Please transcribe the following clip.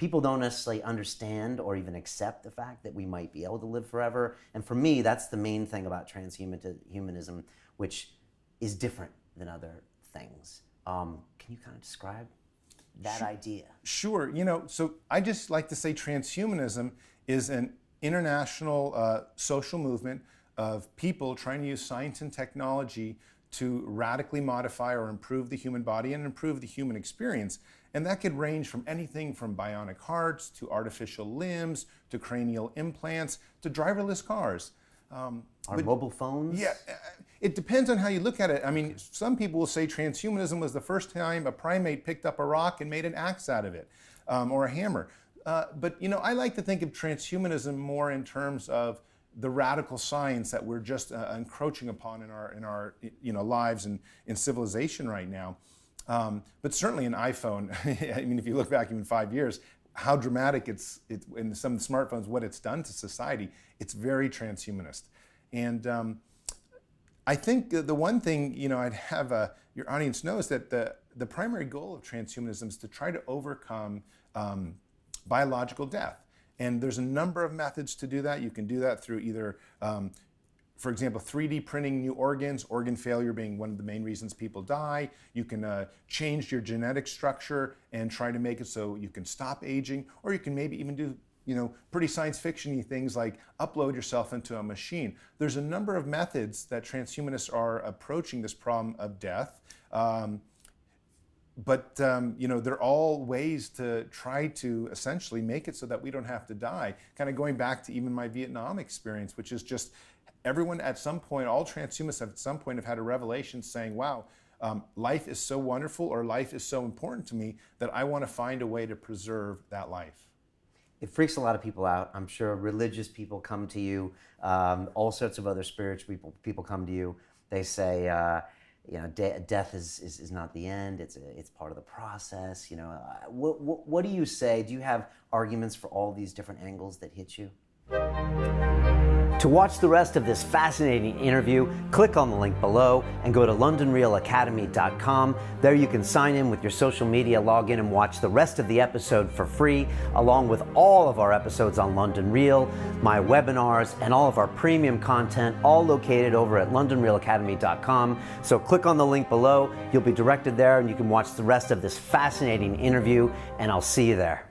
people don't necessarily understand or even accept the fact that we might be able to live forever. And for me, that's the main thing about transhumanism, which is different than other things. Can you kind of describe that idea? Sure. You know, so I just like to say transhumanism is an international social movement of people trying to use science and technology to radically modify or improve the human body and improve the human experience. And that could range from anything from bionic hearts to artificial limbs to cranial implants to driverless cars. Mobile phones? Yeah, it depends on how you look at it. I mean, some people will say transhumanism was the first time a primate picked up a rock and made an axe out of it, or a hammer. But you know, I like to think of transhumanism more in terms of the radical science that we're just encroaching upon in our lives and in civilization right now. But certainly an iPhone, I mean, if you look back even 5 years, how dramatic it's in some of the smartphones, what it's done to society, it's very transhumanist. And I think the one thing, you know, I'd have your audience know is that the primary goal of transhumanism is to try to overcome biological death. And there's a number of methods to do that. You can do that through either, for example, 3D printing new organs, organ failure being one of the main reasons people die. You can change your genetic structure and try to make it so you can stop aging, or you can maybe even do, you know, pretty science fiction-y things like upload yourself into a machine. There's a number of methods that transhumanists are approaching this problem of death. But you know, they're all ways to try to essentially make it so that we don't have to die. Kind of going back to even my Vietnam experience, which is just everyone at some point, all transhumanists at some point have had a revelation saying, wow, life is so wonderful, or life is so important to me that I want to find a way to preserve that life. It freaks a lot of people out. I'm sure religious people come to you, all sorts of other spiritual people come to you. They say, you know, death is not the end. It's part of the process. You know, what do you say? Do you have arguments for all these different angles that hit you? To watch the rest of this fascinating interview, click on the link below and go to LondonRealAcademy.com. There you can sign in with your social media login and watch the rest of the episode for free, along with all of our episodes on London Real, my webinars, and all of our premium content, all located over at LondonRealAcademy.com. So click on the link below. You'll be directed there and you can watch the rest of this fascinating interview, and I'll see you there.